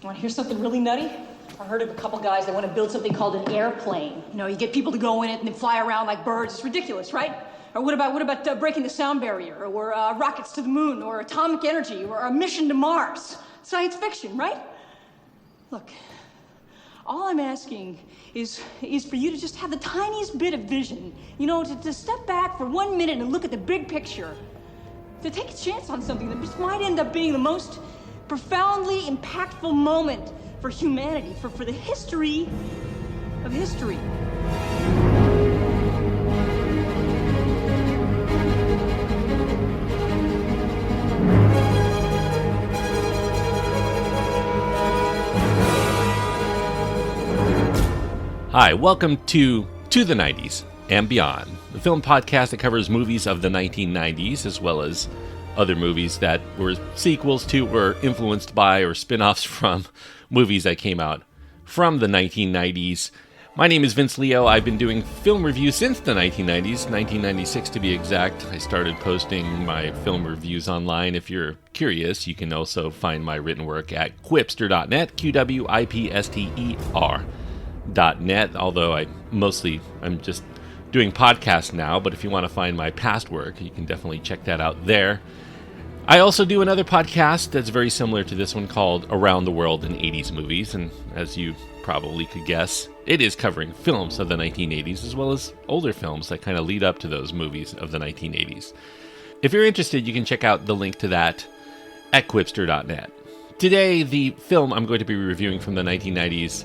Want to hear something really nutty? I heard of a couple guys that want to build something called an airplane. You know, you get people to go in it and then fly around like birds. It's ridiculous, right? Or what about breaking the sound barrier? Or rockets to the moon? Or atomic energy? Or a mission to Mars? Science fiction, right? Look, all I'm asking is for you to just have the tiniest bit of vision. You know, to step back for 1 minute and look at the big picture. To take a chance on something that just might end up being the most profoundly impactful moment for humanity, for the history of history. Hi, welcome to the 90s and Beyond, the film podcast that covers movies of the 1990s as well as other movies that were sequels to or influenced by or spin-offs from movies that came out from the 1990s. My name is Vince Leo. I've been doing film reviews since the 1990s, 1996 to be exact. I started posting my film reviews online. If you're curious, you can also find my written work at quipster.net, QWIPSTER.net, although I'm just doing podcasts now, but if you want to find my past work, you can definitely check that out there. I also do another podcast that's very similar to this one called Around the World in 80s Movies, and as you probably could guess, it is covering films of the 1980s as well as older films that kind of lead up to those movies of the 1980s. If you're interested, you can check out the link to that at quipster.net. Today, the film I'm going to be reviewing from the 1990s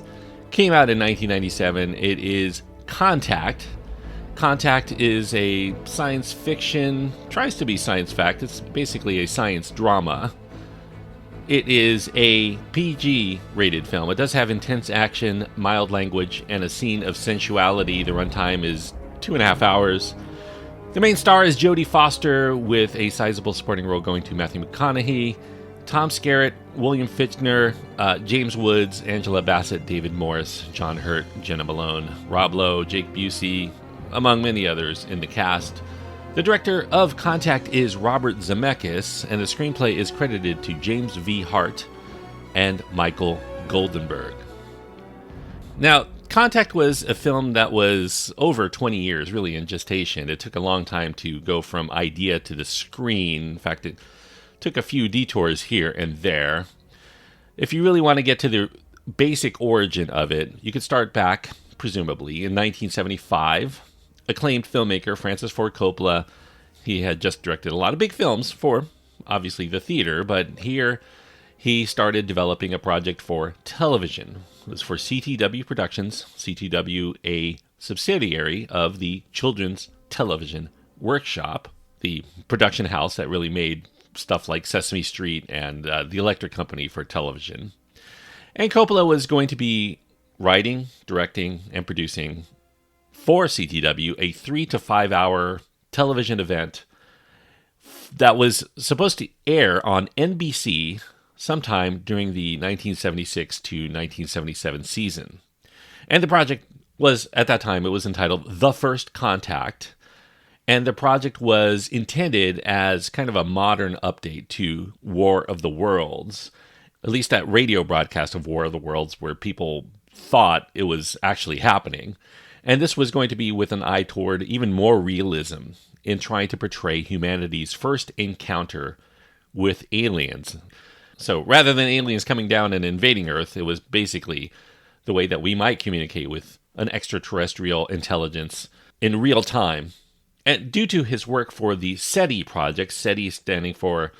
came out in 1997. It is Contact. Contact is a science fiction, tries to be science fact. It's basically a science drama. It is a PG-rated film. It does have intense action, mild language, and a scene of sensuality. The runtime is 2.5 hours. The main star is Jodie Foster, with a sizable supporting role going to Matthew McConaughey, Tom Skerritt, William Fichtner, James Woods, Angela Bassett, David Morris, John Hurt, Jenna Malone, Rob Lowe, Jake Busey, among many others in the cast. The director of Contact is Robert Zemeckis, and the screenplay is credited to James V. Hart and Michael Goldenberg. Now, Contact was a film that was over 20 years really in gestation. It took a long time to go from idea to the screen. In fact, it took a few detours here and there. If you really want to get to the basic origin of it, you could start back, presumably, in 1975. Acclaimed filmmaker Francis Ford Coppola, he had just directed a lot of big films for, obviously, the theater, but here he started developing a project for television. It was for CTW Productions, CTW a subsidiary of the Children's Television Workshop, the production house that really made stuff like Sesame Street and The Electric Company for television. And Coppola was going to be writing, directing, and producing for CTW a 3 to 5 hour television event that was supposed to air on NBC sometime during the 1976 to 1977 season. And the project was, at that time, it was entitled The First Contact. And the project was intended as kind of a modern update to War of the Worlds, at least that radio broadcast of War of the Worlds where people thought it was actually happening. And this was going to be with an eye toward even more realism in trying to portray humanity's first encounter with aliens. So rather than aliens coming down and invading Earth, it was basically the way that we might communicate with an extraterrestrial intelligence in real time. And due to his work for the SETI project, SETI standing for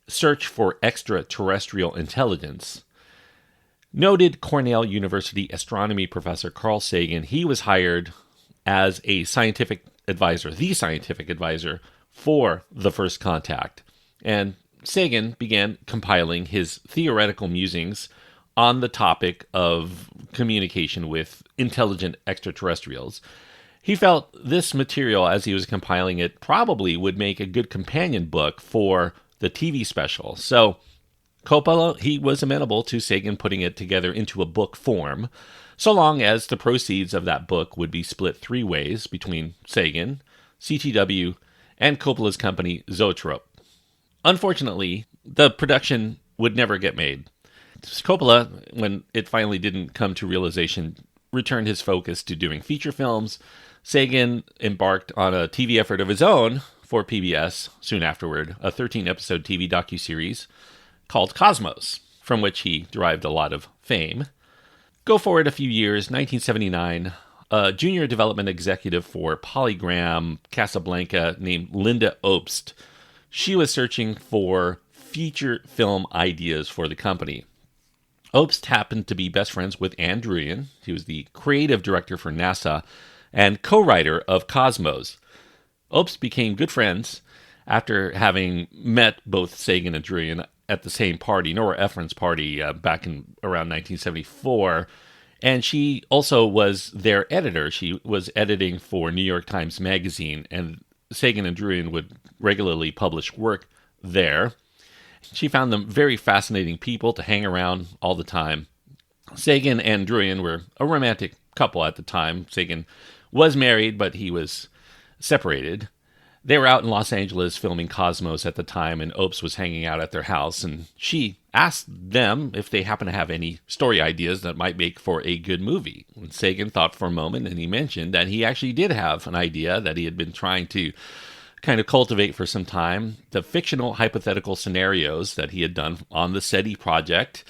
Search for Extra-Terrestrial Intelligence, noted Cornell University astronomy professor Carl Sagan, he was hired as a scientific advisor, the scientific advisor for The First Contact. And Sagan began compiling his theoretical musings on the topic of communication with intelligent extraterrestrials. He felt this material, as he was compiling it, probably would make a good companion book for the TV special. So Coppola, he was amenable to Sagan putting it together into a book form, so long as the proceeds of that book would be split 3 ways between Sagan, CTW, and Coppola's company Zoetrope. Unfortunately, the production would never get made. Coppola, when it finally didn't come to realization, returned his focus to doing feature films. Sagan embarked on a TV effort of his own for PBS soon afterward, a 13-episode TV docuseries called Cosmos, from which he derived a lot of fame. Go forward a few years, 1979, a junior development executive for Polygram Casablanca named Linda Obst. She was searching for feature film ideas for the company. Obst happened to be best friends with Ann Druyan. He was the creative director for NASA and co-writer of Cosmos. Obst became good friends after having met both Sagan and Druyan at the same party, Nora Ephron's party, back in around 1974. And she also was their editor. She was editing for New York Times Magazine, and Sagan and Druyan would regularly publish work there. She found them very fascinating people to hang around all the time. Sagan and Druyan were a romantic couple at the time. Sagan was married, but he was separated. They were out in Los Angeles filming Cosmos at the time, and Obst was hanging out at their house, and she asked them if they happen to have any story ideas that might make for a good movie. And Sagan thought for a moment, and he mentioned that he actually did have an idea that he had been trying to kind of cultivate for some time, the fictional hypothetical scenarios that he had done on the SETI project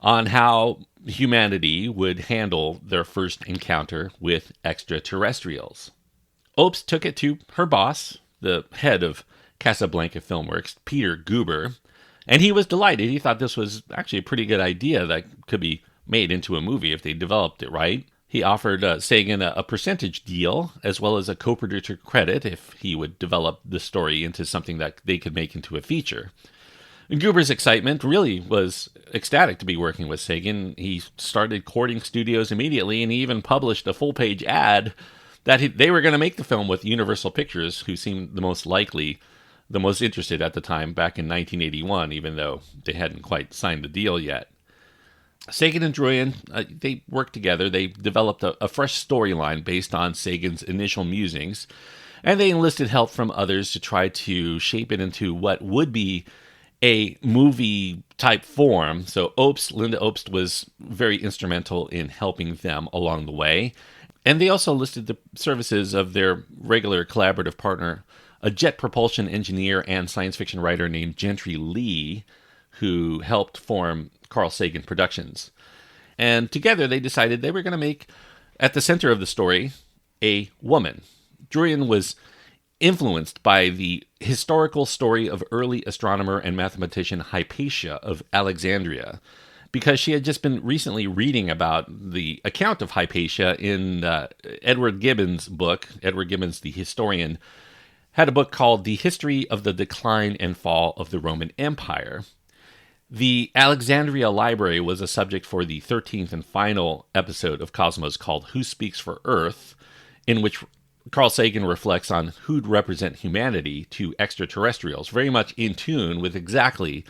on how humanity would handle their first encounter with extraterrestrials. Obst took it to her boss, the head of Casablanca Filmworks, Peter Guber, and he was delighted. He thought this was actually a pretty good idea that could be made into a movie if they developed it right. He offered Sagan a percentage deal as well as a co-producer credit if he would develop the story into something that they could make into a feature. Guber's excitement really was ecstatic to be working with Sagan. He started courting studios immediately, and he even published a full-page ad that they were going to make the film with Universal Pictures, who seemed the most likely, the most interested at the time back in 1981, even though they hadn't quite signed the deal yet. Sagan and Druyan, they worked together. They developed a fresh storyline based on Sagan's initial musings, and they enlisted help from others to try to shape it into what would be a movie-type form. So Linda Obst was very instrumental in helping them along the way. And they also listed the services of their regular collaborative partner, a jet propulsion engineer and science fiction writer named Gentry Lee, who helped form Carl Sagan Productions. And together they decided they were going to make, at the center of the story, a woman. Druyan was influenced by the historical story of early astronomer and mathematician Hypatia of Alexandria, because she had just been recently reading about the account of Hypatia in Edward Gibbon's book. Edward Gibbon's the historian, had a book called The History of the Decline and Fall of the Roman Empire. The Alexandria Library was a subject for the 13th and final episode of Cosmos called Who Speaks for Earth, in which Carl Sagan reflects on who'd represent humanity to extraterrestrials, very much in tune with exactly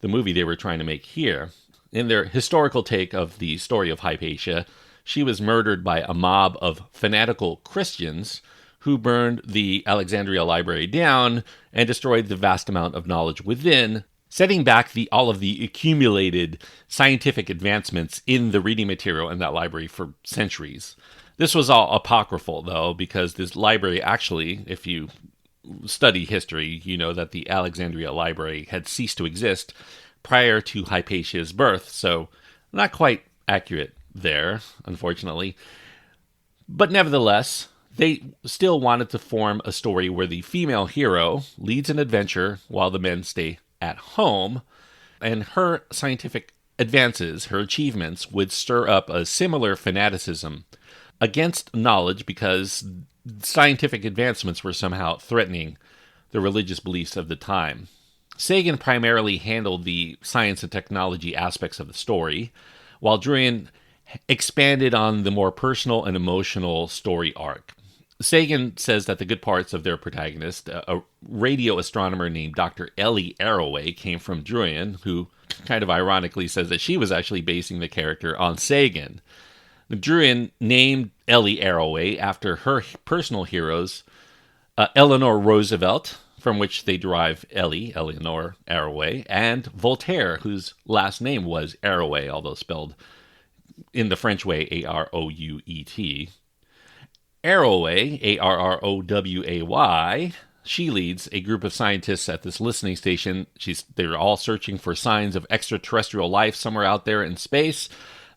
the movie they were trying to make here. In their historical take of the story of Hypatia, she was murdered by a mob of fanatical Christians who burned the Alexandria Library down and destroyed the vast amount of knowledge within, setting back all of the accumulated scientific advancements in the reading material in that library for centuries. This was all apocryphal, though, because this library actually, if you study history, you know that the Alexandria Library had ceased to exist prior to Hypatia's birth, so not quite accurate there, unfortunately. But nevertheless, they still wanted to form a story where the female hero leads an adventure while the men stay at home, and her scientific advances, her achievements, would stir up a similar fanaticism against knowledge because scientific advancements were somehow threatening the religious beliefs of the time. Sagan primarily handled the science and technology aspects of the story, while Druyan expanded on the more personal and emotional story arc. Sagan says that the good parts of their protagonist, a radio astronomer named Dr. Ellie Arroway, came from Druyan, who kind of ironically says that she was actually basing the character on Sagan. Druyan named Ellie Arroway after her personal heroes, Eleanor Roosevelt, from which they derive Eleanor Arroway, and Voltaire, whose last name was Arroway, although spelled in the French way Arouet. Arroway, Arroway, she leads a group of scientists at this listening station. They're all searching for signs of extraterrestrial life somewhere out there in space.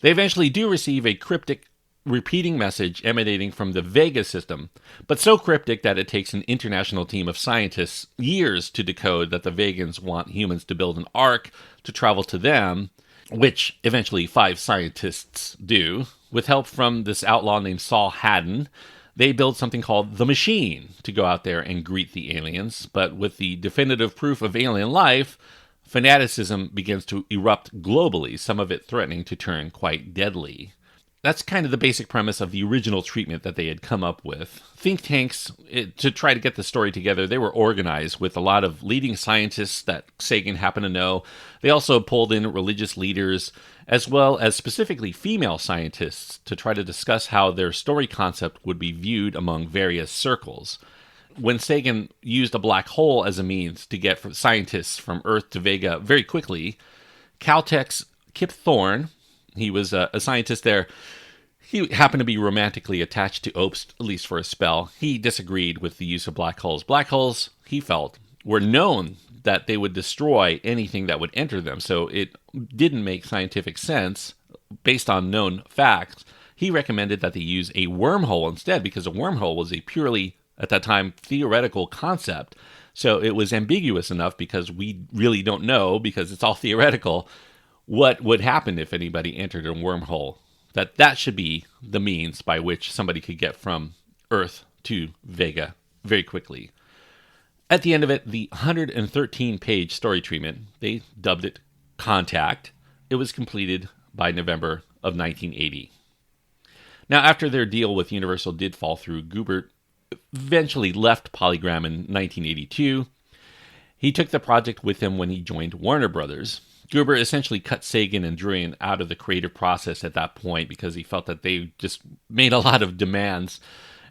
They eventually do receive a cryptic repeating message emanating from the Vega system, but so cryptic that it takes an international team of scientists years to decode that the Vegans want humans to build an ark to travel to them, which eventually 5 scientists do. With help from this outlaw named Saul Haddon, they build something called the Machine to go out there and greet the aliens. But with the definitive proof of alien life, fanaticism begins to erupt globally, some of it threatening to turn quite deadly. That's kind of the basic premise of the original treatment that they had come up with. Think tanks, to try to get the story together, they were organized with a lot of leading scientists that Sagan happened to know. They also pulled in religious leaders, as well as specifically female scientists, to try to discuss how their story concept would be viewed among various circles. When Sagan used a black hole as a means to get scientists from Earth to Vega very quickly, Caltech's Kip Thorne, he was a scientist there. He happened to be romantically attached to Obst, at least for a spell. He disagreed with the use of black holes. Black holes, he felt, were known that they would destroy anything that would enter them, so it didn't make scientific sense based on known facts. He recommended that they use a wormhole instead, because a wormhole was a purely, at that time, theoretical concept. So it was ambiguous enough because we really don't know, because it's all theoretical, what would happen if anybody entered a wormhole. That should be the means by which somebody could get from Earth to Vega very quickly. At the end of it, the 113-page story treatment, they dubbed it Contact. It was completed by November of 1980. Now, after their deal with Universal did fall through, Gubert eventually left Polygram in 1982. He took the project with him when he joined Warner Brothers. Gruber essentially cut Sagan and Druyan out of the creative process at that point because he felt that they just made a lot of demands,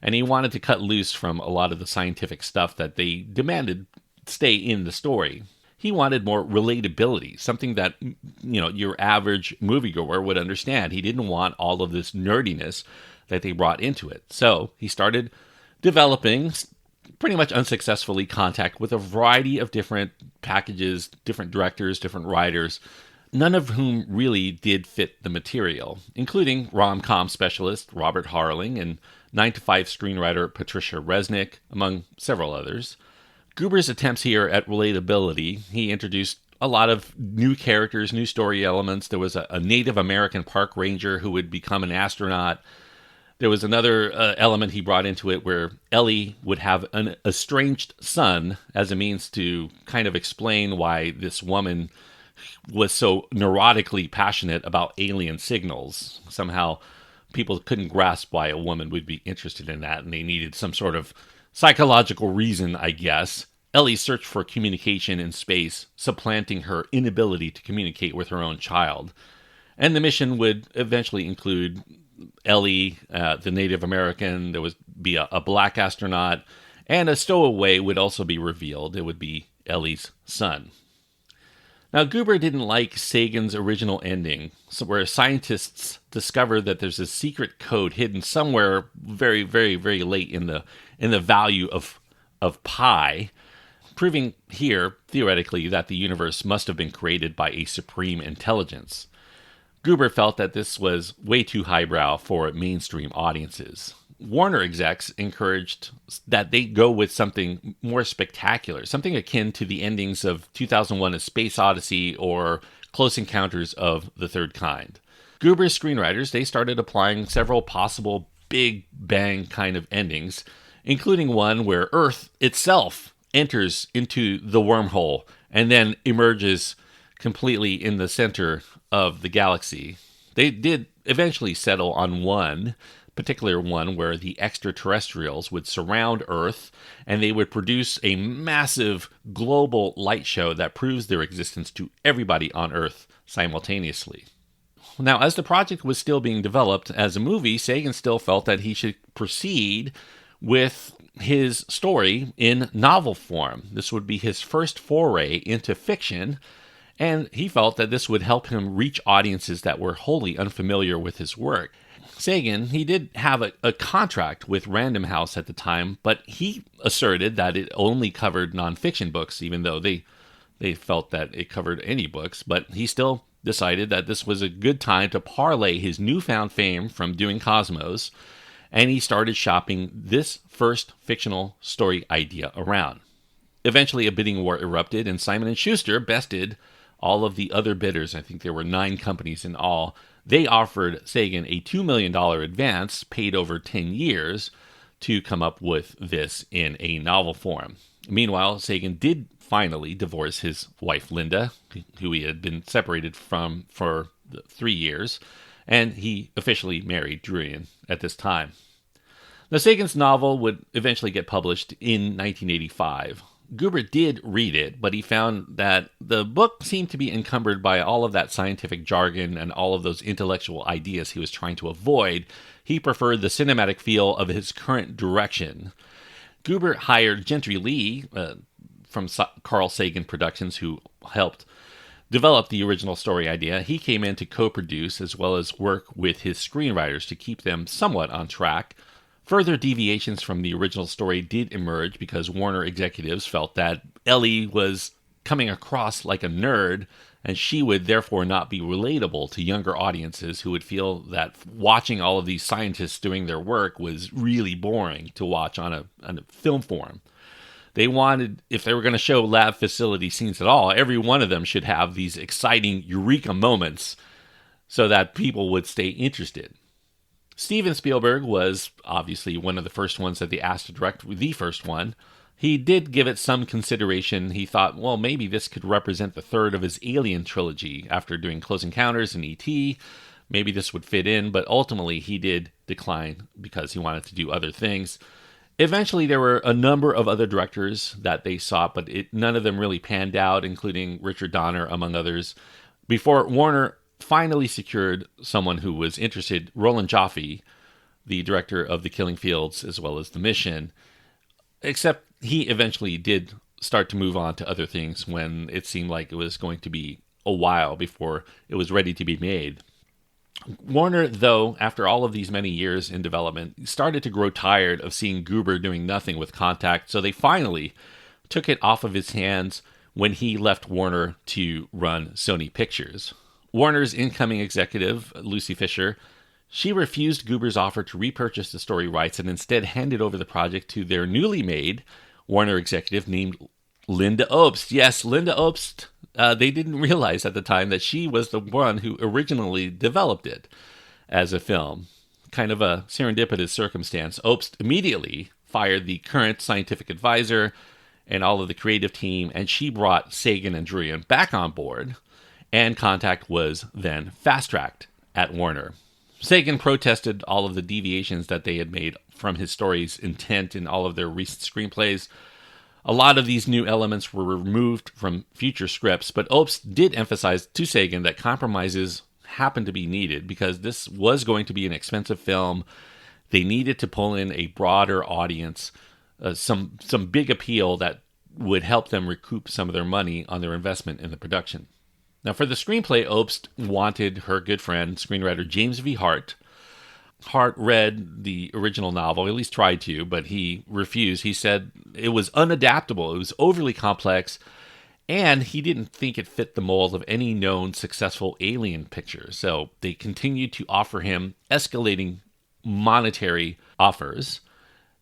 and he wanted to cut loose from a lot of the scientific stuff that they demanded stay in the story. He wanted more relatability, something that, your average moviegoer would understand. He didn't want all of this nerdiness that they brought into it. So he started developing, pretty much unsuccessfully, Contact with a variety of different packages, different directors, different writers, none of whom really did fit the material, including rom-com specialist Robert Harling and 9 to 5 screenwriter Patricia Resnick, among several others. Gruber's attempts here at relatability, he introduced a lot of new characters, new story elements. There was a Native American park ranger who would become an astronaut. There was another element he brought into it where Ellie would have an estranged son as a means to kind of explain why this woman was so neurotically passionate about alien signals. Somehow people couldn't grasp why a woman would be interested in that, and they needed some sort of psychological reason, I guess. Ellie's search for communication in space, supplanting her inability to communicate with her own child. And the mission would eventually include Ellie, the Native American. There would be a black astronaut, and a stowaway would also be revealed. It would be Ellie's son. Now, Gruber didn't like Sagan's original ending, where scientists discover that there's a secret code hidden somewhere very, very, very late in the value of pi, proving here, theoretically, that the universe must have been created by a supreme intelligence. Gruber felt that this was way too highbrow for mainstream audiences. Warner execs encouraged that they go with something more spectacular, something akin to the endings of 2001: A Space Odyssey or Close Encounters of the Third Kind. Gruber's screenwriters, they started applying several possible big bang kind of endings, including one where Earth itself enters into the wormhole and then emerges completely in the center of the galaxy. They did eventually settle on one particular one where the extraterrestrials would surround Earth and they would produce a massive global light show that proves their existence to everybody on Earth simultaneously. Now, as the project was still being developed as a movie, Sagan still felt that he should proceed with his story in novel form. This would be his first foray into fiction, and he felt that this would help him reach audiences that were wholly unfamiliar with his work. Sagan, he did have a contract with Random House at the time, but he asserted that it only covered nonfiction books, even though they felt that it covered any books. But he still decided that this was a good time to parlay his newfound fame from doing Cosmos, and he started shopping this first fictional story idea around. Eventually, a bidding war erupted, and Simon & Schuster bested all of the other bidders. I think there were 9 companies in all. They offered Sagan a $2 million advance paid over 10 years to come up with this in a novel form. Meanwhile, Sagan did finally divorce his wife, Linda, who he had been separated from for 3 years, and he officially married Druyan at this time. Now, Sagan's novel would eventually get published in 1985. Guber did read it, but he found that the book seemed to be encumbered by all of that scientific jargon and all of those intellectual ideas he was trying to avoid. He preferred the cinematic feel of his current direction. Guber hired Gentry Lee from Carl Sagan Productions, who helped develop the original story idea. He came in to co-produce as well as work with his screenwriters to keep them somewhat on track. Further deviations from the original story did emerge because Warner executives felt that Ellie was coming across like a nerd, and she would therefore not be relatable to younger audiences who would feel that watching all of these scientists doing their work was really boring to watch on a film form. They wanted, if they were going to show lab facility scenes at all, every one of them should have these exciting eureka moments so that people would stay interested. Steven Spielberg was obviously one of the first ones that they asked to direct, the first one. He did give it some consideration. He thought, well, maybe this could represent the third of his Alien trilogy after doing Close Encounters and E.T. Maybe this would fit in, but ultimately he did decline because he wanted to do other things. Eventually, there were a number of other directors that they sought, but none of them really panned out, including Richard Donner, among others, before Warner finally secured someone who was interested, Roland Joffe, the director of The Killing Fields as well as The Mission, except he eventually did start to move on to other things when it seemed like it was going to be a while before it was ready to be made. Warner, though, after all of these many years in development, started to grow tired of seeing Guber doing nothing with Contact, so they finally took it off of his hands when he left Warner to run Sony Pictures. Warner's incoming executive, Lucy Fisher, she refused Guber's offer to repurchase the story rights and instead handed over the project to their newly made Warner executive named Linda Obst. Yes, Linda Obst. They didn't realize at the time that she was the one who originally developed it as a film. Kind of a serendipitous circumstance. Obst immediately fired the current scientific advisor and all of the creative team, and she brought Sagan and Druyan back on board, and Contact was then fast-tracked at Warner. Sagan protested all of the deviations that they had made from his story's intent in all of their recent screenplays. A lot of these new elements were removed from future scripts, but Obst did emphasize to Sagan that compromises happened to be needed because this was going to be an expensive film. They needed to pull in a broader audience, some big appeal that would help them recoup some of their money on their investment in the production. Now, for the screenplay, Obst wanted her good friend, screenwriter James V. Hart. Hart read the original novel, at least tried to, but he refused. He said it was unadaptable, it was overly complex, and he didn't think it fit the mold of any known successful Alien picture. So they continued to offer him escalating monetary offers.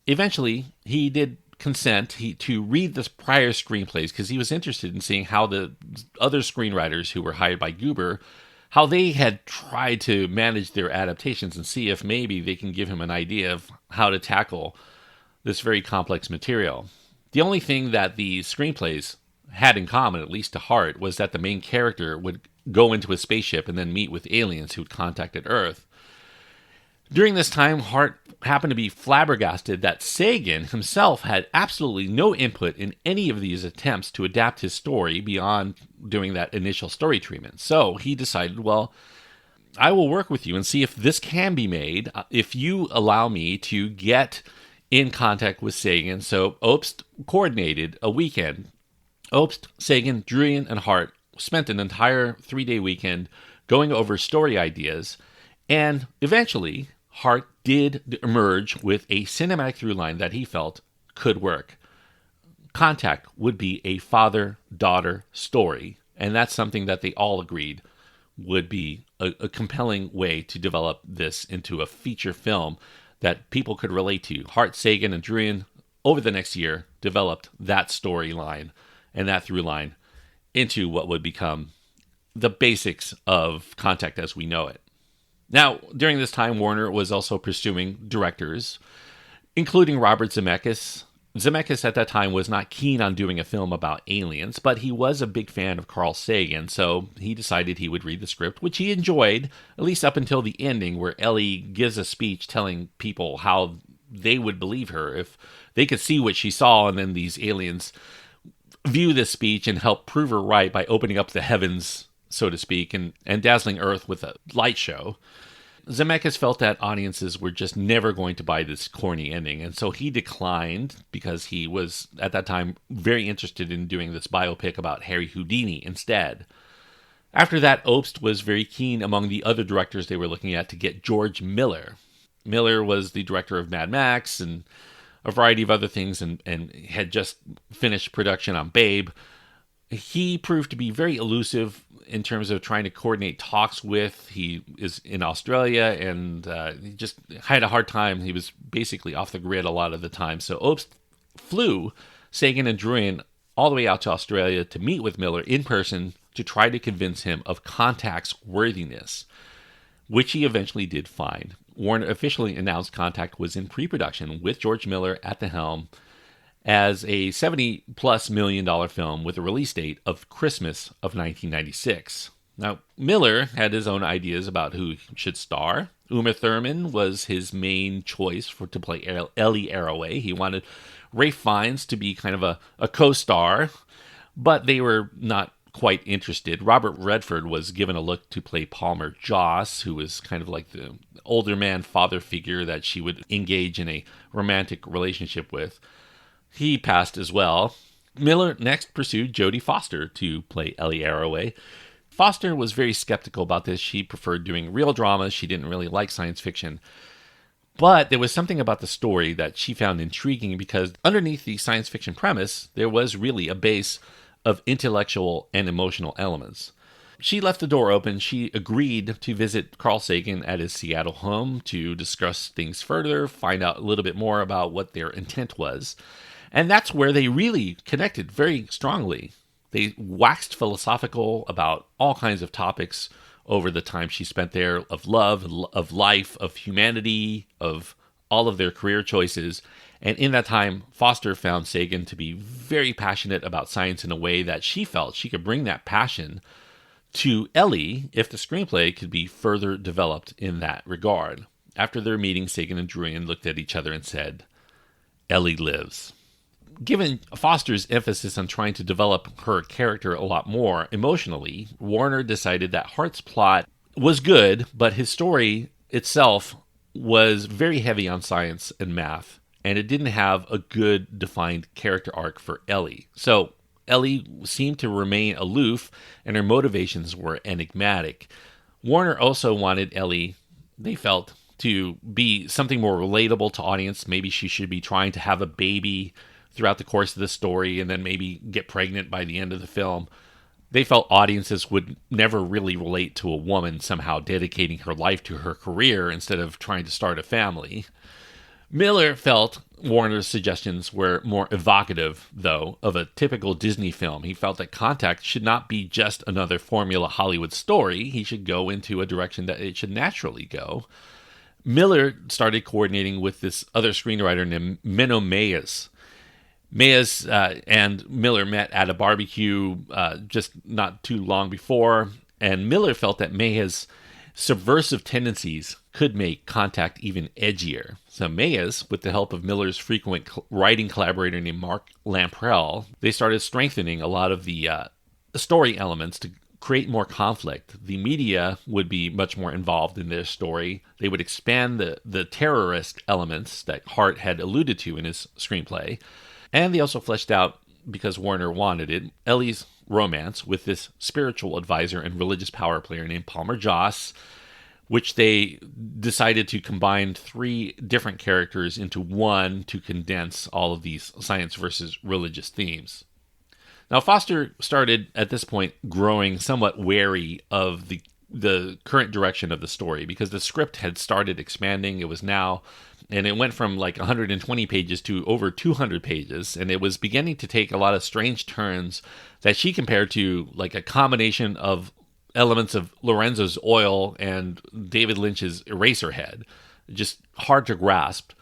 Eventually, he did consent to read the prior screenplays because he was interested in seeing how the other screenwriters who were hired by Guber, how they had tried to manage their adaptations and see if maybe they can give him an idea of how to tackle this very complex material. The only thing that the screenplays had in common, at least to Hart, was that the main character would go into a spaceship and then meet with aliens who had contacted Earth. During this time, Hart happened to be flabbergasted that Sagan himself had absolutely no input in any of these attempts to adapt his story beyond doing that initial story treatment. So he decided, well, I will work with you and see if this can be made, if you allow me to get in contact with Sagan. So Obst coordinated a weekend. Obst, Sagan, Druyan, and Hart spent an entire 3-day weekend going over story ideas, and eventually Hart did emerge with a cinematic through line that he felt could work. Contact would be a father-daughter story, and that's something that they all agreed would be a compelling way to develop this into a feature film that people could relate to. Hart, Sagan, and Druyan, over the next year, developed that storyline and that through line into what would become the basics of Contact as we know it. Now, during this time, Warner was also pursuing directors, including Robert Zemeckis. Zemeckis at that time was not keen on doing a film about aliens, but he was a big fan of Carl Sagan, so he decided he would read the script, which he enjoyed, at least up until the ending, where Ellie gives a speech telling people how they would believe her if they could see what she saw, and then these aliens view this speech and help prove her right by opening up the heavens, so to speak, and dazzling Earth with a light show. Zemeckis felt that audiences were just never going to buy this corny ending, and so he declined because he was, at that time, very interested in doing this biopic about Harry Houdini instead. After that, Obst was very keen among the other directors they were looking at to get George Miller. Miller was the director of Mad Max and a variety of other things, and had just finished production on Babe. He proved to be very elusive in terms of trying to coordinate talks with. He is in Australia, and he just had a hard time. He was basically off the grid a lot of the time. So Obst flew Sagan and Druyan all the way out to Australia to meet with Miller in person to try to convince him of Contact's worthiness, which he eventually did find. Warner officially announced Contact was in pre-production with George Miller at the helm as a $70+ million film with a release date of Christmas of 1996. Now, Miller had his own ideas about who should star. Uma Thurman was his main choice to play Ellie Arroway. He wanted Ralph Fiennes to be kind of a co-star, but they were not quite interested. Robert Redford was given a look to play Palmer Joss, who was kind of like the older man father figure that she would engage in a romantic relationship with. He passed as well. Miller next pursued Jodie Foster to play Ellie Arroway. Foster was very skeptical about this. She preferred doing real dramas. She didn't really like science fiction. But there was something about the story that she found intriguing because underneath the science fiction premise, there was really a base of intellectual and emotional elements. She left the door open. She agreed to visit Carl Sagan at his Seattle home to discuss things further, find out a little bit more about what their intent was. And that's where they really connected very strongly. They waxed philosophical about all kinds of topics over the time she spent there, of love, of life, of humanity, of all of their career choices. And in that time, Foster found Sagan to be very passionate about science in a way that she felt she could bring that passion to Ellie if the screenplay could be further developed in that regard. After their meeting, Sagan and Druyan looked at each other and said, "Ellie lives." Given Foster's emphasis on trying to develop her character a lot more emotionally, Warner decided that Hart's plot was good, but his story itself was very heavy on science and math, and it didn't have a good defined character arc for Ellie. So Ellie seemed to remain aloof, and her motivations were enigmatic. Warner also wanted Ellie, they felt, to be something more relatable to audience. Maybe she should be trying to have a baby throughout the course of the story and then maybe get pregnant by the end of the film. They felt audiences would never really relate to a woman somehow dedicating her life to her career instead of trying to start a family. Miller felt Warner's suggestions were more evocative, though, of a typical Disney film. He felt that Contact should not be just another formula Hollywood story. He should go into a direction that it should naturally go. Miller started coordinating with this other screenwriter named Menno Meyjes. Meyjes and Miller met at a barbecue just not too long before, and Miller felt that Meyjes' subversive tendencies could make Contact even edgier. So Meyjes, with the help of Miller's frequent writing collaborator named Mark Lamprell, they started strengthening a lot of the story elements to create more conflict. The media would be much more involved in their story. They would expand the terrorist elements that Hart had alluded to in his screenplay. And they also fleshed out, because Warner wanted it, Ellie's romance with this spiritual advisor and religious power player named Palmer Joss, which they decided to combine 3 different characters into one to condense all of these science versus religious themes. Now, Foster started, at this point, growing somewhat wary of the current direction of the story, because the script had started expanding. It was now, and it went from like 120 pages to over 200 pages, and it was beginning to take a lot of strange turns that she compared to like a combination of elements of Lorenzo's Oil and David Lynch's Eraserhead. Just hard to grasp.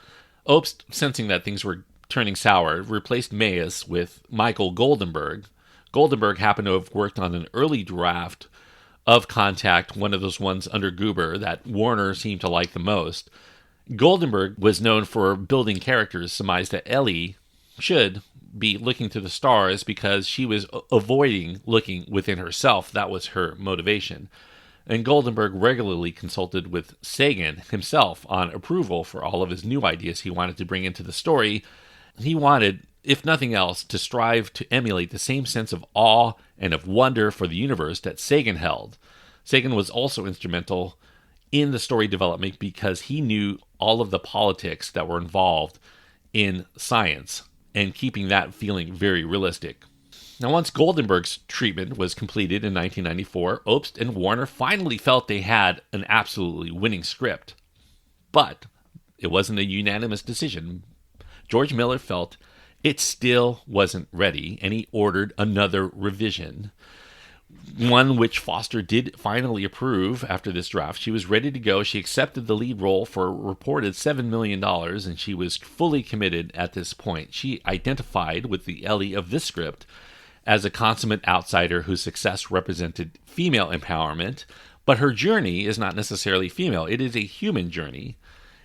Obst, sensing that things were turning sour, replaced Mayes with Michael Goldenberg. Goldenberg happened to have worked on an early draft of Contact, one of those ones under Goober that Warner seemed to like the most. Goldenberg was known for building characters surmised that Ellie should be looking to the stars because she was avoiding looking within herself. That was her motivation. And Goldenberg regularly consulted with Sagan himself on approval for all of his new ideas he wanted to bring into the story. He wanted, if nothing else, to strive to emulate the same sense of awe and of wonder for the universe that Sagan held. Sagan was also instrumental in the story development because he knew all of the politics that were involved in science and keeping that feeling very realistic. Now, once Goldenberg's treatment was completed in 1994, Obst and Warner finally felt they had an absolutely winning script. But it wasn't a unanimous decision. George Miller felt it still wasn't ready, and he ordered another revision, one which Foster did finally approve after this draft. She was ready to go. She accepted the lead role for a reported $7 million, and she was fully committed at this point. She identified with the Ellie of this script as a consummate outsider whose success represented female empowerment, but her journey is not necessarily female. It is a human journey,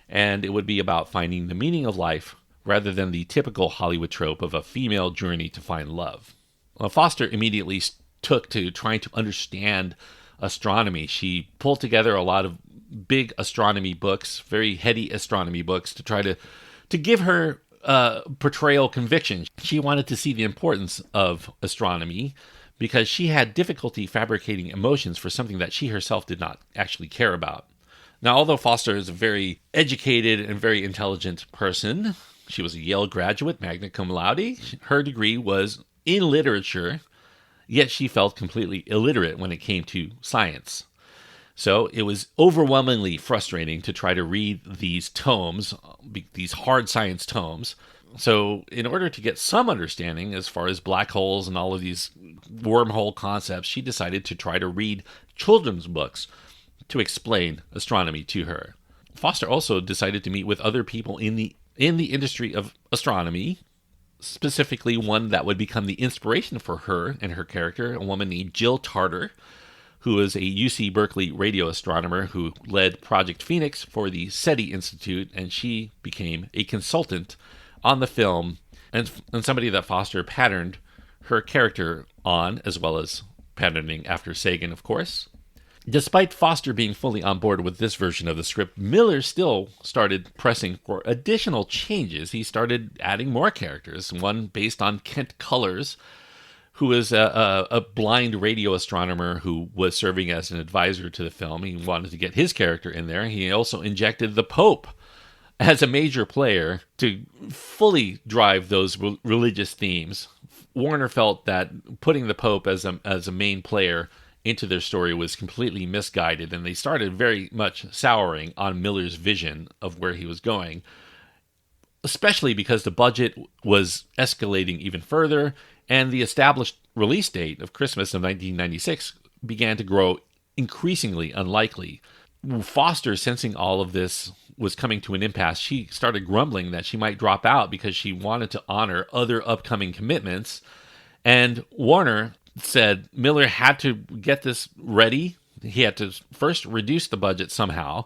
and it would be about finding the meaning of life rather than the typical Hollywood trope of a female journey to find love. Well, Foster immediately took to trying to understand astronomy. She pulled together a lot of big astronomy books, very heady astronomy books, to try to give her portrayal conviction. She wanted to see the importance of astronomy because she had difficulty fabricating emotions for something that she herself did not actually care about. Now, although Foster is a very educated and very intelligent person, she was a Yale graduate, magna cum laude. Her degree was in literature, yet she felt completely illiterate when it came to science. So it was overwhelmingly frustrating to try to read these tomes, these hard science tomes. So in order to get some understanding as far as black holes and all of these wormhole concepts, she decided to try to read children's books to explain astronomy to her. Foster also decided to meet with other people in the industry of astronomy, specifically one that would become the inspiration for her and her character, a woman named Jill Tarter, who is a UC Berkeley radio astronomer who led Project Phoenix for the SETI Institute, and she became a consultant on the film and somebody that Foster patterned her character on, as well as patterning after Sagan, of course. Despite Foster being fully on board with this version of the script, Miller still started pressing for additional changes. He started adding more characters, one based on Kent Cullers, who is a blind radio astronomer who was serving as an advisor to the film. He wanted to get his character in there. He also injected the Pope as a major player to fully drive those religious themes. Warner felt that putting the Pope as a main player into their story was completely misguided, and they started very much souring on Miller's vision of where he was going, especially because the budget was escalating even further, and the established release date of Christmas of 1996 began to grow increasingly unlikely. Foster, sensing all of this was coming to an impasse, she started grumbling that she might drop out because she wanted to honor other upcoming commitments, and Warner said Miller had to get this ready. He had to first reduce the budget somehow.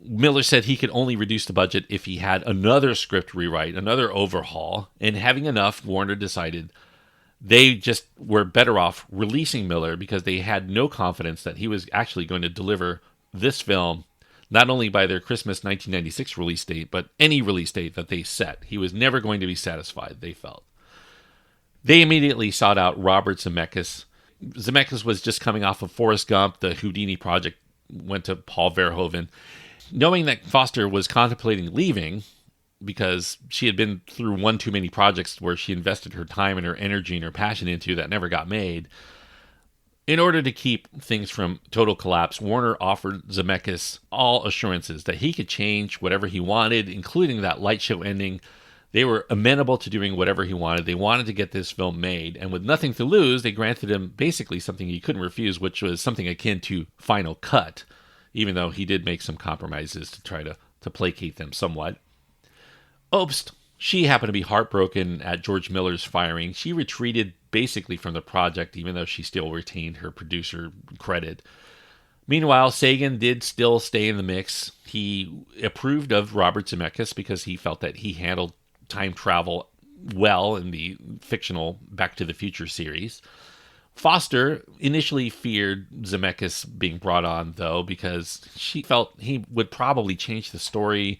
Miller said he could only reduce the budget if he had another script rewrite, another overhaul, and having enough, Warner decided They just were better off releasing Miller because they had no confidence that he was actually going to deliver this film, not only by their Christmas 1996 release date, but any release date that they set. He was never going to be satisfied, they felt. They immediately sought out Robert Zemeckis. Zemeckis was just coming off of Forrest Gump. The Houdini project went to Paul Verhoeven. Knowing that Foster was contemplating leaving because she had been through one too many projects where she invested her time and her energy and her passion into that never got made, in order to keep things from total collapse, Warner offered Zemeckis all assurances that he could change whatever he wanted, including that light show ending. They were amenable to doing whatever he wanted. They wanted to get this film made, and with nothing to lose, they granted him basically something he couldn't refuse, which was something akin to final cut, even though he did make some compromises to try to placate them somewhat. Obst, she happened to be heartbroken at George Miller's firing. She retreated basically from the project, even though she still retained her producer credit. Meanwhile, Sagan did still stay in the mix. He approved of Robert Zemeckis because he felt that he handled time travel well in the fictional Back to the Future series. Foster initially feared Zemeckis being brought on, though, because she felt he would probably change the story,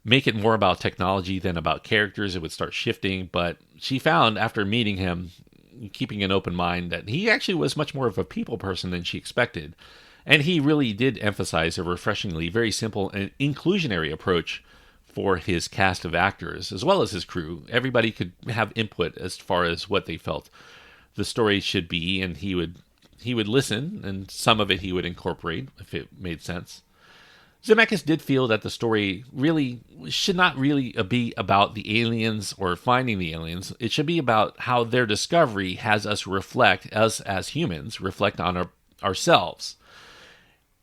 make it more about technology than about characters. It would start shifting, but she found after meeting him, keeping an open mind, that he actually was much more of a people person than she expected. And he really did emphasize a refreshingly very simple and inclusionary approach for his cast of actors, as well as his crew. Everybody could have input as far as what they felt the story should be, and he would listen, and some of it he would incorporate if it made sense. Zemeckis did feel that the story really should not really be about the aliens or finding the aliens. It should be about how their discovery has us reflect, us as humans, reflect on ourselves.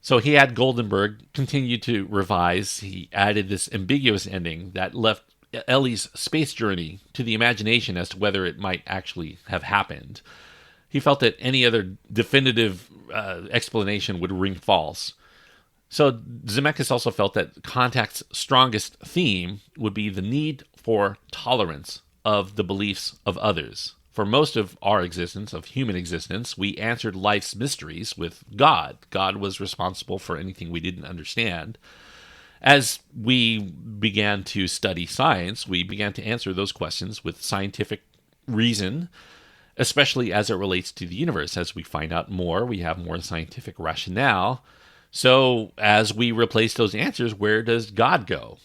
So he had Goldenberg continue to revise. He added this ambiguous ending that left Ellie's space journey to the imagination as to whether it might actually have happened. He felt that any other definitive explanation would ring false. So Zemeckis also felt that Contact's strongest theme would be the need for tolerance of the beliefs of others. For most of our existence, of human existence, we answered life's mysteries with God. God was responsible for anything we didn't understand. As we began to study science, we began to answer those questions with scientific reason, especially as it relates to the universe. As we find out more, we have more scientific rationale. So as we replace those answers, where does God go?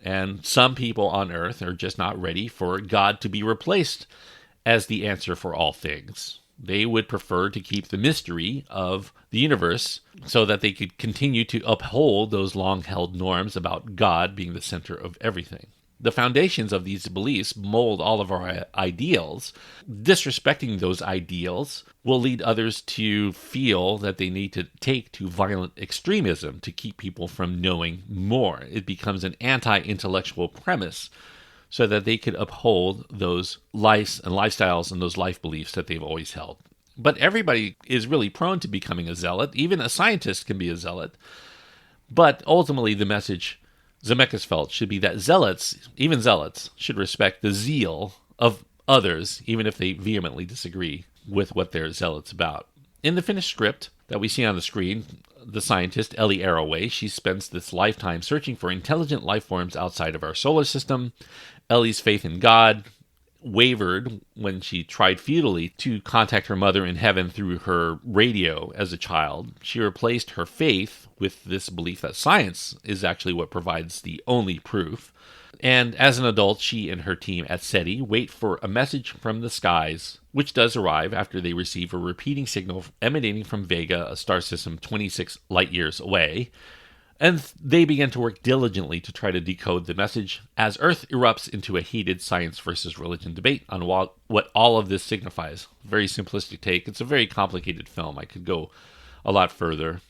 And some people on Earth are just not ready for God to be replaced as the answer for all things. They would prefer to keep the mystery of the universe so that they could continue to uphold those long-held norms about God being the center of everything. The foundations of these beliefs mold all of our ideals. Disrespecting those ideals will lead others to feel that they need to take to violent extremism to keep people from knowing more. It becomes an anti-intellectual premise so that they could uphold those lives and lifestyles and those life beliefs that they've always held. But everybody is really prone to becoming a zealot. Even a scientist can be a zealot. But ultimately, the message Zemeckis felt should be that zealots, even zealots, should respect the zeal of others, even if they vehemently disagree with what they're zealots about. In the finished script that we see on the screen, the scientist Ellie Arroway, she spends this lifetime searching for intelligent life forms outside of our solar system. Ellie's faith in God wavered when she tried futilely to contact her mother in heaven through her radio as a child. She replaced her faith with this belief that science is actually what provides the only proof. And as an adult, she and her team at SETI wait for a message from the skies, which does arrive after they receive a repeating signal emanating from Vega, a star system 26 light years away. And they begin to work diligently to try to decode the message as Earth erupts into a heated science versus religion debate on what all of this signifies. Very simplistic take. It's a very complicated film. I could go a lot further.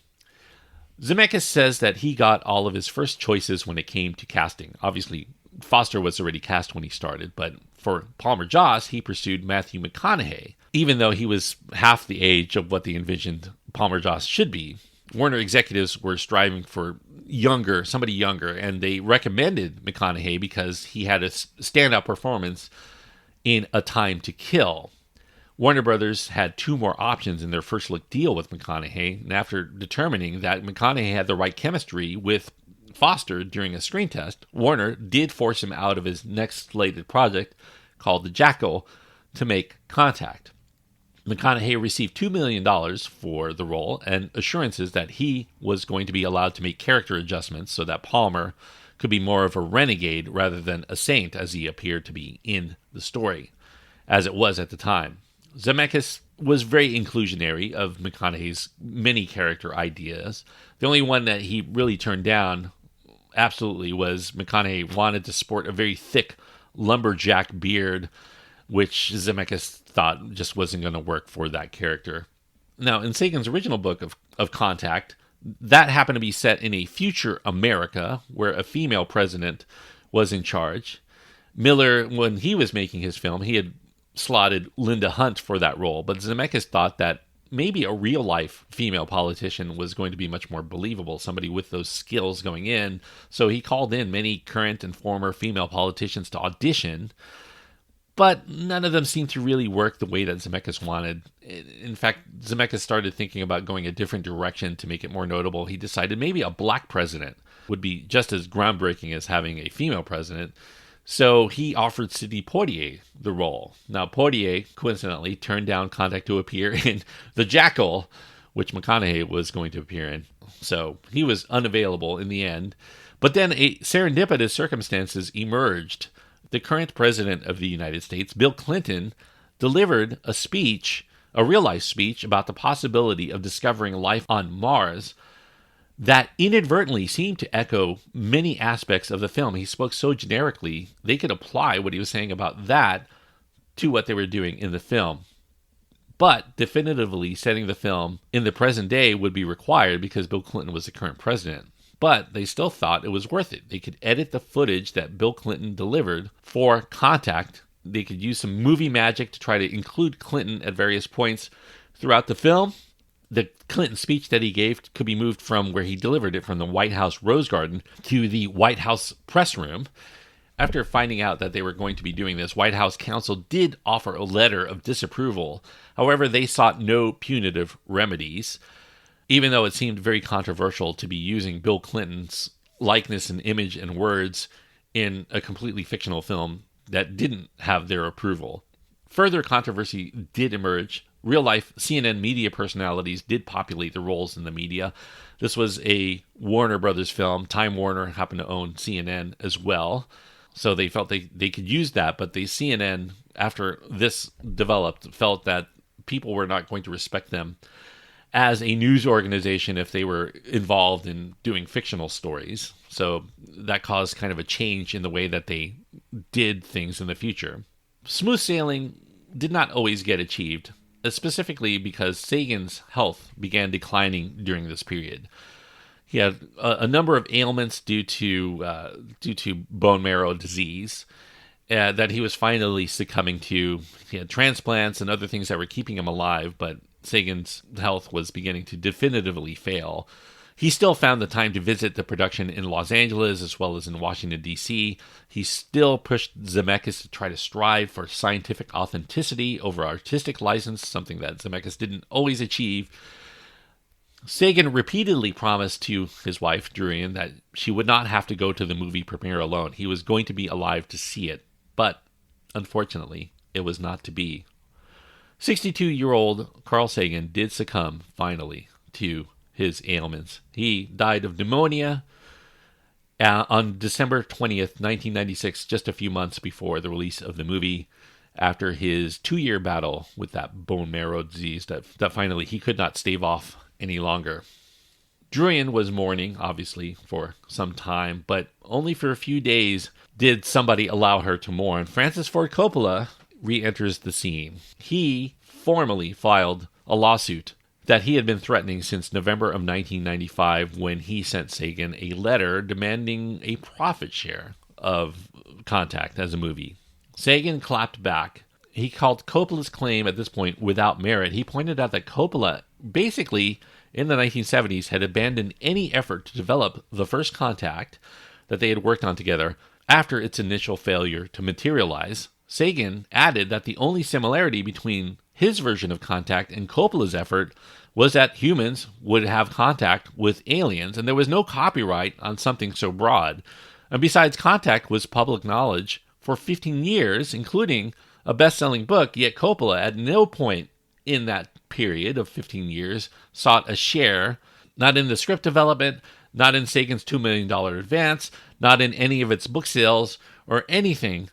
Zemeckis says that he got all of his first choices when it came to casting. Obviously, Foster was already cast when he started, but for Palmer Joss, he pursued Matthew McConaughey, even though he was half the age of what they envisioned Palmer Joss should be. Warner executives were striving for somebody younger, and they recommended McConaughey because he had a standout performance in A Time to Kill, Warner Brothers had two more options in their first look deal with McConaughey, and after determining that McConaughey had the right chemistry with Foster during a screen test, Warner did force him out of his next slated project, called The Jackal, to make Contact. McConaughey received $2 million for the role and assurances that he was going to be allowed to make character adjustments so that Palmer could be more of a renegade rather than a saint as he appeared to be in the story, as it was at the time. Zemeckis was very inclusionary of McConaughey's many character ideas. The only one that he really turned down absolutely was McConaughey wanted to sport a very thick lumberjack beard, which Zemeckis thought just wasn't going to work for that character. Now, in Sagan's original book of Contact, that happened to be set in a future America where a female president was in charge. Miller, when he was making his film, he had slotted Linda Hunt for that role, but Zemeckis thought that maybe a real-life female politician was going to be much more believable, somebody with those skills going in. So he called in many current and former female politicians to audition, but none of them seemed to really work the way that Zemeckis wanted. In fact, Zemeckis started thinking about going a different direction to make it more notable. He decided maybe a black president would be just as groundbreaking as having a female president. So he offered Sidney Poitier the role. Now, Poitier, coincidentally, turned down Contact to appear in The Jackal, which McConaughey was going to appear in. So he was unavailable in the end. But then a serendipitous circumstances emerged. The current president of the United States, Bill Clinton, delivered a speech, a real-life speech, about the possibility of discovering life on Mars that inadvertently seemed to echo many aspects of the film. He spoke so generically, they could apply what he was saying about that to what they were doing in the film. But definitively setting the film in the present day would be required because Bill Clinton was the current president. But they still thought it was worth it. They could edit the footage that Bill Clinton delivered for Contact. They could use some movie magic to try to include Clinton at various points throughout the film. The Clinton speech that he gave could be moved from where he delivered it, from the White House Rose Garden to the White House press room. After finding out that they were going to be doing this, White House counsel did offer a letter of disapproval. However, they sought no punitive remedies, even though it seemed very controversial to be using Bill Clinton's likeness and image and words in a completely fictional film that didn't have their approval. Further controversy did emerge. Real-life CNN media personalities did populate the roles in the media. This was a Warner Brothers film. Time Warner happened to own CNN as well. So they felt they could use that, but the CNN, after this developed, felt that people were not going to respect them as a news organization if they were involved in doing fictional stories. So that caused kind of a change in the way that they did things in the future. Smooth sailing did not always get achieved, specifically because Sagan's health began declining during this period. He had a number of ailments due to bone marrow disease that he was finally succumbing to. He had transplants and other things that were keeping him alive, but Sagan's health was beginning to definitively fail. He still found the time to visit the production in Los Angeles as well as in Washington, D.C. He still pushed Zemeckis to try to strive for scientific authenticity over artistic license, something that Zemeckis didn't always achieve. Sagan repeatedly promised to his wife, Durian, that she would not have to go to the movie premiere alone. He was going to be alive to see it, but unfortunately, it was not to be. 62-year-old Carl Sagan did succumb, finally, to his ailments. He died of pneumonia on December 20th, 1996, just a few months before the release of the movie, after his 2-year battle with that bone marrow disease that finally he could not stave off any longer. Durian was mourning, obviously, for some time, but only for a few days did somebody allow her to mourn. Francis Ford Coppola re-enters the scene. He formally filed a lawsuit that he had been threatening since November of 1995 when he sent Sagan a letter demanding a profit share of Contact as a movie. Sagan clapped back. He called Coppola's claim at this point without merit. He pointed out that Coppola basically in the 1970s had abandoned any effort to develop the first Contact that they had worked on together after its initial failure to materialize. Sagan added that the only similarity between his version of contact, and Coppola's effort was that humans would have contact with aliens, and there was no copyright on something so broad. And besides, contact was public knowledge for 15 years, including a best-selling book, yet Coppola at no point in that period of 15 years sought a share, not in the script development, not in Sagan's $2 million advance, not in any of its book sales, or anything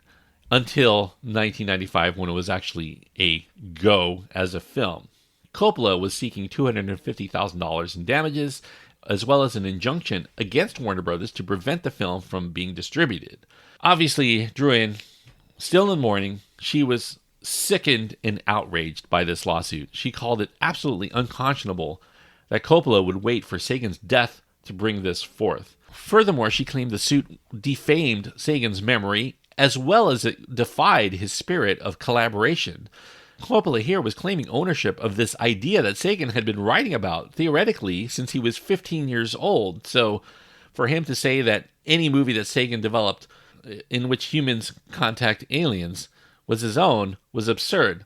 until 1995 when it was actually a go as a film. Coppola was seeking $250,000 in damages, as well as an injunction against Warner Brothers to prevent the film from being distributed. Obviously, Druin, still in mourning, she was sickened and outraged by this lawsuit. She called it absolutely unconscionable that Coppola would wait for Sagan's death to bring this forth. Furthermore, she claimed the suit defamed Sagan's memory, as well as it defied his spirit of collaboration. Coppola here was claiming ownership of this idea that Sagan had been writing about, theoretically, since he was 15 years old. So for him to say that any movie that Sagan developed in which humans contact aliens was his own was absurd.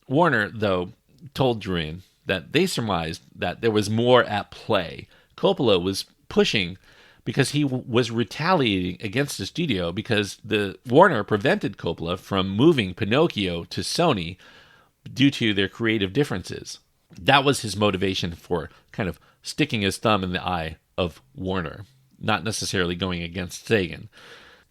Warner, though, told Druin that they surmised that there was more at play. Coppola was pushing because he was retaliating against the studio because the Warner prevented Coppola from moving Pinocchio to Sony due to their creative differences. That was his motivation for kind of sticking his thumb in the eye of Warner, not necessarily going against Sagan.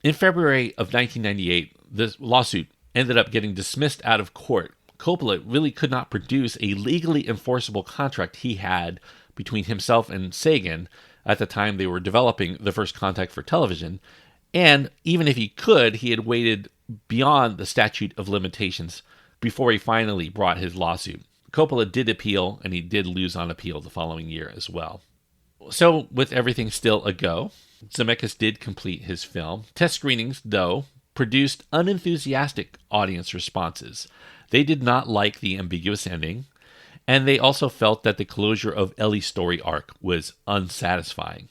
In February of 1998, this lawsuit ended up getting dismissed out of court. Coppola really could not produce a legally enforceable contract he had between himself and Sagan at the time they were developing the first Contact for television. And even if he could, he had waited beyond the statute of limitations before he finally brought his lawsuit. Coppola did appeal, and he did lose on appeal the following year as well. So, with everything still a go, Zemeckis did complete his film. Test screenings, though, produced unenthusiastic audience responses. They did not like the ambiguous ending, and they also felt that the closure of Ellie's story arc was unsatisfying.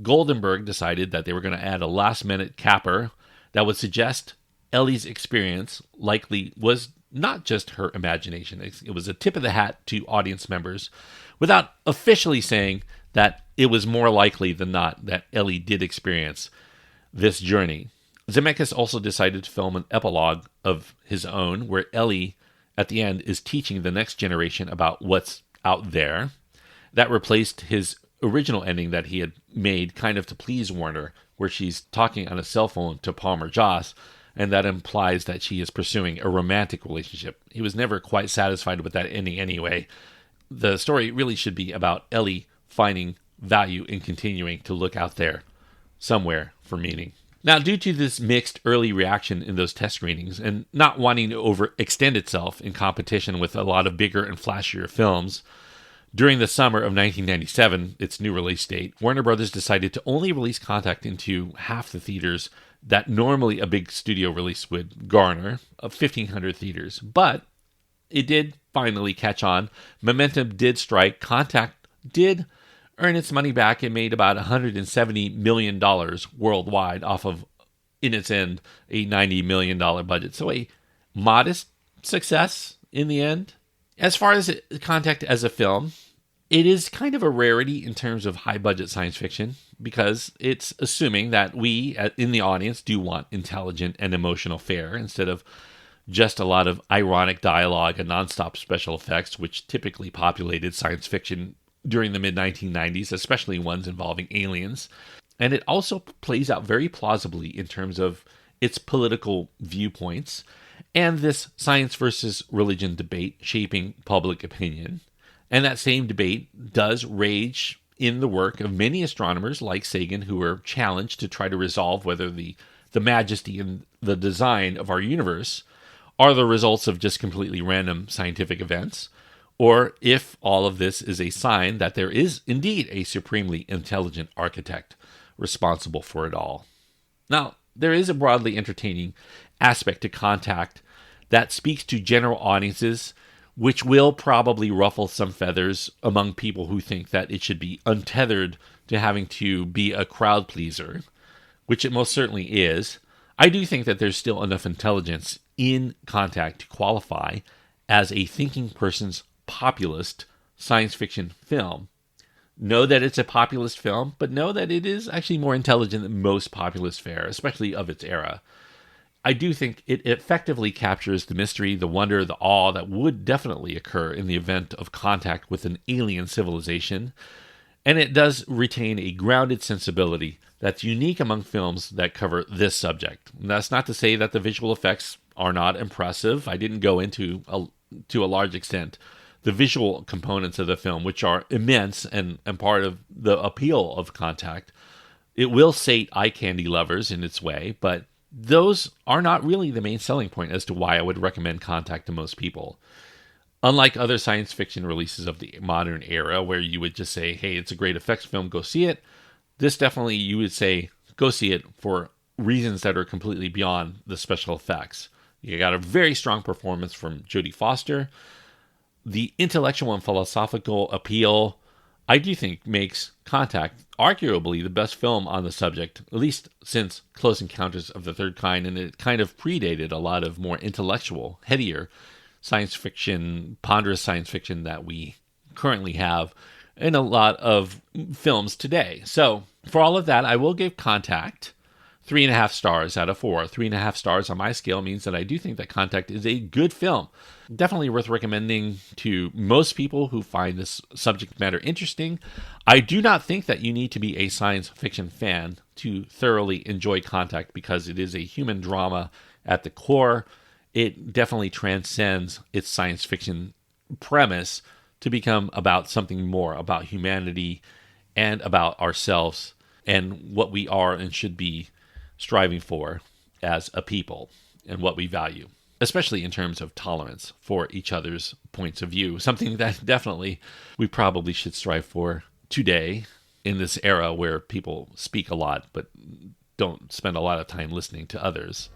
Goldenberg decided that they were going to add a last-minute capper that would suggest Ellie's experience likely was not just her imagination. It was a tip of the hat to audience members without officially saying that it was more likely than not that Ellie did experience this journey. Zemeckis also decided to film an epilogue of his own where Ellie, at the end, is teaching the next generation about what's out there. That replaced his original ending that he had made kind of to please Warner, where she's talking on a cell phone to Palmer Joss, and that implies that she is pursuing a romantic relationship. He was never quite satisfied with that ending anyway. The story really should be about Ellie finding value in continuing to look out there somewhere for meaning. Now, due to this mixed early reaction in those test screenings and not wanting to overextend itself in competition with a lot of bigger and flashier films, during the summer of 1997, its new release date, Warner Brothers decided to only release Contact into half the theaters that normally a big studio release would garner, of 1,500 theaters. But it did finally catch on. Momentum did strike. Contact did earn its money back. It made about $170 million worldwide off of, in its end, a $90 million budget. So a modest success in the end. As far as Contact as a film, it is kind of a rarity in terms of high-budget science fiction because it's assuming that we in the audience do want intelligent and emotional fare instead of just a lot of ironic dialogue and nonstop special effects, which typically populated science fiction during the mid-1990s, especially ones involving aliens. And it also plays out very plausibly in terms of its political viewpoints and this science versus religion debate shaping public opinion. And that same debate does rage in the work of many astronomers like Sagan, who are challenged to try to resolve whether the majesty and the design of our universe are the results of just completely random scientific events, or if all of this is a sign that there is indeed a supremely intelligent architect responsible for it all. Now, there is a broadly entertaining aspect to Contact that speaks to general audiences, which will probably ruffle some feathers among people who think that it should be untethered to having to be a crowd pleaser, which it most certainly is. I do think that there's still enough intelligence in Contact to qualify as a thinking person's populist science fiction film. Know that it's a populist film, but know that it is actually more intelligent than most populist fare, especially of its era. I do think it effectively captures the mystery, the wonder, the awe that would definitely occur in the event of contact with an alien civilization. And it does retain a grounded sensibility that's unique among films that cover this subject. And that's not to say that the visual effects are not impressive. I didn't go into, to a large extent, the visual components of the film, which are immense and part of the appeal of Contact. It will sate eye candy lovers in its way, but those are not really the main selling point as to why I would recommend Contact to most people. Unlike other science fiction releases of the modern era, where you would just say, hey, it's a great effects film, go see it, this definitely, you would say, go see it for reasons that are completely beyond the special effects. You got a very strong performance from Jodie Foster. The intellectual and philosophical appeal, I do think, makes Contact arguably the best film on the subject, at least since Close Encounters of the Third Kind, and it kind of predated a lot of more intellectual, headier science fiction, ponderous science fiction that we currently have in a lot of films today. So, for all of that, I will give Contact 3.5 stars out of 4. 3.5 stars on my scale means that I do think that Contact is a good film. Definitely worth recommending to most people who find this subject matter interesting. I do not think that you need to be a science fiction fan to thoroughly enjoy Contact because it is a human drama at the core. It definitely transcends its science fiction premise to become about something more, about humanity and about ourselves and what we are and should be striving for as a people and what we value, especially in terms of tolerance for each other's points of view, something that definitely we probably should strive for today in this era where people speak a lot but don't spend a lot of time listening to others.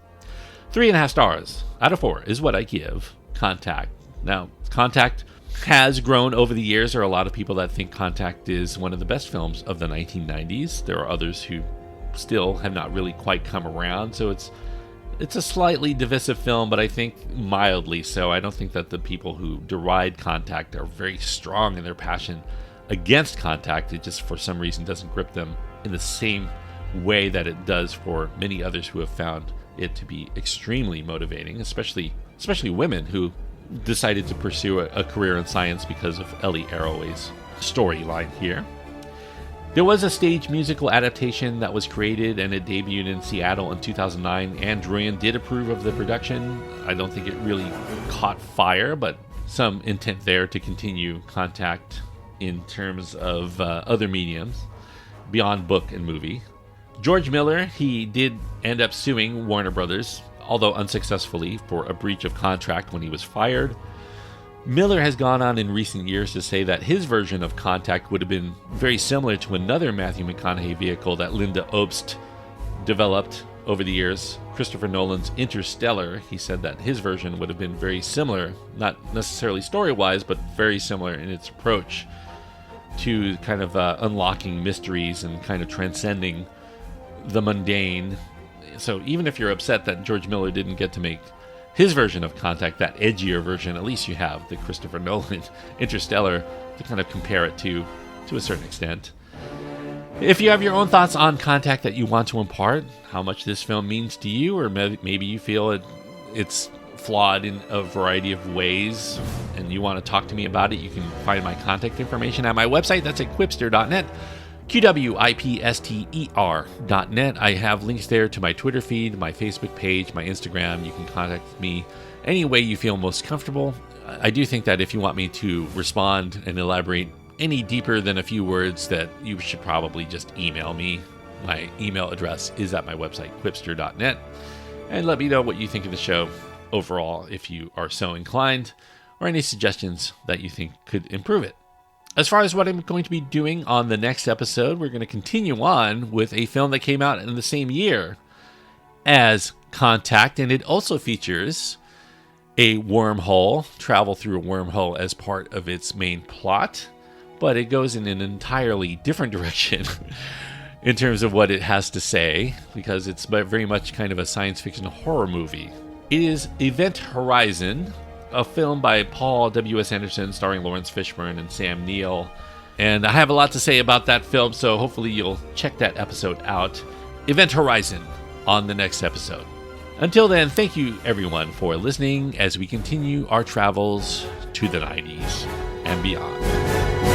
3.5 stars out of 4 is what I give Contact. Now, Contact has grown over the years. There are a lot of people that think Contact is one of the best films of the 1990s. There are others who still have not really quite come around, so it's a slightly divisive film, but I think mildly so. I don't think that the people who deride Contact are very strong in their passion against Contact. It just for some reason doesn't grip them in the same way that it does for many others who have found it to be extremely motivating, especially women who decided to pursue a career in science because of Ellie Arroway's storyline here. There was a stage musical adaptation that was created and it debuted in Seattle in 2009. Anne Druyan did approve of the production. I don't think it really caught fire, but some intent there to continue Contact in terms of other mediums beyond book and movie. George Miller, he did end up suing Warner Brothers, although unsuccessfully, for a breach of contract when he was fired. Miller has gone on in recent years to say that his version of Contact would have been very similar to another Matthew McConaughey vehicle that Linda Obst developed over the years, Christopher Nolan's Interstellar. He said that his version would have been very similar, not necessarily story-wise, but very similar in its approach to kind of unlocking mysteries and kind of transcending the mundane. So even if you're upset that George Miller didn't get to make his version of Contact, that edgier version, at least you have the Christopher Nolan Interstellar to kind of compare it to a certain extent. If you have your own thoughts on Contact that you want to impart, how much this film means to you, or maybe you feel it's flawed in a variety of ways and you want to talk to me about it, you can find my contact information at my website. That's at quipster.net. QWIPSTER.net. I have links there to my Twitter feed, my Facebook page, my Instagram. You can contact me any way you feel most comfortable. I do think that if you want me to respond and elaborate any deeper than a few words, that you should probably just email me. My email address is at my website, quipster.net. And let me know what you think of the show overall, if you are so inclined, or any suggestions that you think could improve it. As far as what I'm going to be doing on the next episode, we're going to continue on with a film that came out in the same year as Contact, and it also features a wormhole, travel through a wormhole as part of its main plot, but it goes in an entirely different direction in terms of what it has to say, because it's very much kind of a science fiction horror movie. It is Event Horizon, a film by Paul W.S. Anderson starring Lawrence Fishburne and Sam Neill. And I have a lot to say about that film, so hopefully you'll check that episode out. Event Horizon on the next episode. Until then, thank you everyone for listening as we continue our travels to the 90s and beyond.